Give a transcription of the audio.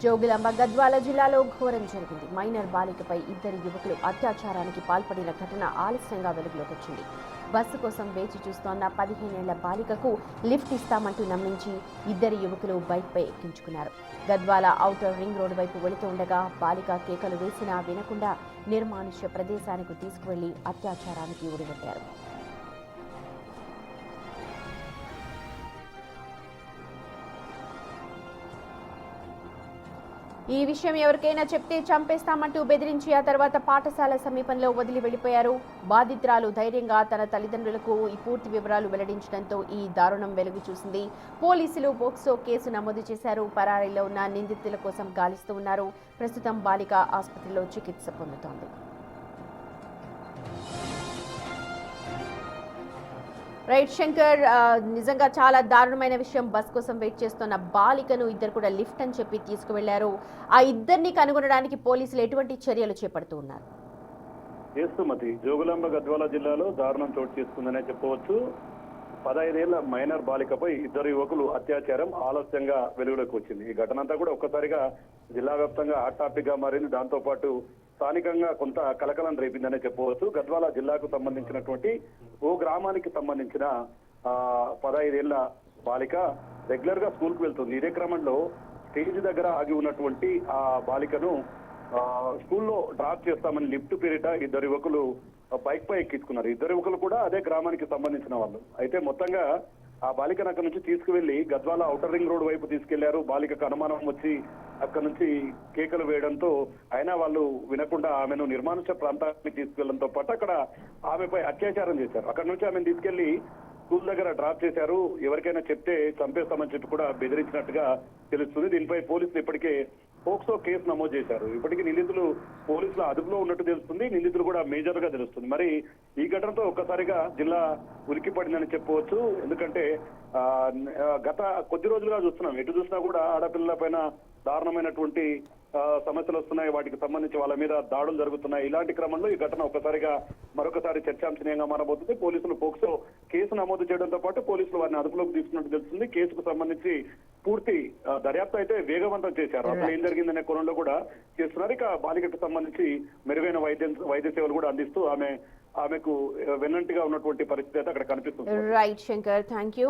జోగులాంబ గద్వాల జిల్లాలో ఘోరం జరిగింది. మైనర్ బాలికపై ఇద్దరు యువకులు అత్యాచారానికి పాల్పడిన ఘటన ఆలస్యంగా వెలుగులోకి వచ్చింది. బస్సు కోసం వేచి చూస్తోన్న 15 ఏళ్ల బాలికకు లిఫ్ట్ ఇస్తామంటూ నమ్మించి ఇద్దరు యువకులు బైక్పై ఎక్కించుకున్నారు. గద్వాల ఔటర్ రింగ్ రోడ్డు వైపు వెళుతూ ఉండగా బాలిక కేకలు వేసినా వినకుండా నిర్మానుష్య ప్రదేశానికి తీసుకువెళ్లి అత్యాచారానికి ఉడిగొట్టారు. ఈ విషయం ఎవరికైనా చెప్తే చంపేస్తామంటూ బెదిరించి ఆ తర్వాత పాఠశాల సమీపంలో వదిలి వెళ్లిపోయారు. బాధితురాలు ధైర్యంగా తన తల్లిదండ్రులకు ఈ పూర్తి వివరాలు వెల్లడించడంతో ఈ దారుణం వెలుగు చూసింది. పోలీసులు పోక్సో కేసు నమోదు చేశారు. పరారీలో ఉన్న నిందితుల కోసం గాలిస్తూ ఉన్నారు. ప్రస్తుతం బాలిక ఆసుపత్రిలో చికిత్స పొందుతోంది. రైట్ శంకర్, నిజంగా చాలా దారుణమైన విషయం. బస్ కోసం వెయిట్ చేస్తున్న బాలికను ఇద్దరు కూడా లిఫ్ట్ అని చెప్పి తీసుకువెళ్లారు. ఆ ఇద్దరిని కనుగొనడానికి పోలీసులు ఎటువంటి చర్యలు చేపడుతూ ఉన్నారు? చేస్తుమతి జోగులాంబ గద్వాల జిల్లాలో దారుణం చోటు చేసుకుందనే చెప్పవచ్చు. 15 ఏళ్ల మైనర్ బాలికపై ఇద్దరు యువకులు అత్యాచారం ఆలస్యంగా వెలుగులోకి వచ్చింది. ఈ ఘటన అంతా కూడా ఒక్కసారిగా జిల్లా వ్యాప్తంగా హాట్ టాపిక్ గా మారింది. దాంతో పాటు స్థానికంగా కొంత కలకలం రేపిందనే చెప్పవచ్చు. గద్వాల జిల్లాకు సంబంధించినటువంటి ఓ గ్రామానికి సంబంధించిన 15 ఏళ్ల బాలిక రెగ్యులర్ గా స్కూల్ కు వెళ్తుంది. ఇదే క్రమంలో స్టేజ్ దగ్గర ఆగి ఉన్నటువంటి ఆ బాలికను స్కూల్లో డ్రాప్ చేస్తామని లిఫ్ట్ పేరిట ఇద్దరు యువకులు బైక్ పై ఎక్కించుకున్నారు. ఇద్దరు యువకులు కూడా అదే గ్రామానికి సంబంధించిన వాళ్ళు. అయితే మొత్తంగా ఆ బాలికను అక్కడి నుంచి తీసుకువెళ్లి గద్వాల ఔటర్ రింగ్ రోడ్ వైపు తీసుకెళ్లారు. బాలికకు అనుమానం వచ్చి అక్కడి నుంచి కేకలు వేయడంతో అయినా వాళ్ళు వినకుండా ఆమెను నిర్మానుష్య ప్రాంతానికి తీసుకెళ్లడంతో పాటు అక్కడ ఆమెపై అత్యాచారం చేశారు. అక్కడి నుంచి ఆమెను తీసుకెళ్లి స్కూల్ దగ్గర డ్రాప్ చేశారు. ఎవరికైనా చెప్తే చంపేస్తామని చెప్పి కూడా బెదిరించినట్టుగా తెలుస్తుంది. దీనిపై పోలీసులు ఇప్పటికే పోక్సో కేసు నమోదు చేశారు. ఇప్పటికీ నిందితులు పోలీసుల అదుపులో ఉన్నట్టు తెలుస్తుంది. నిందితులు కూడా మేజర్ గా తెలుస్తుంది. మరి ఈ ఘటనతో ఒక్కసారిగా జిల్లా ఉలిక్కిపడిందని చెప్పవచ్చు. ఎందుకంటే గత కొద్ది రోజులుగా చూస్తున్నాం, ఎటు చూసినా కూడా ఆడపిల్లల పైన దారుణమైనటువంటి సమస్యలు వస్తున్నాయి. వాటికి సంబంధించి వాళ్ళ మీద దాడులు జరుగుతున్నాయి. ఇలాంటి క్రమంలో ఈ ఘటన ఒక్కసారిగా మరొకసారి చర్చాంశనీయంగా మారబోతుంది. పోలీసులు పోక్సో కేసు నమోదు చేయడంతో పాటు పోలీసులు వారిని అదుపులోకి తీసుకున్నట్టు తెలుస్తుంది. కేసుకు సంబంధించి పూర్తి దర్యాప్తు అయితే వేగవంతం చేశారు. అసలు ఏం జరిగిందనే కోణంలో కూడా చేస్తున్నారు. ఇక బాలికకు సంబంధించి మెరుగైన వైద్య సేవలు కూడా అందిస్తూ ఆమెకు వెన్నంటిగా ఉన్నటువంటి పరిస్థితి అయితే అక్కడ కనిపిస్తుంది. Right Shankar, thank you.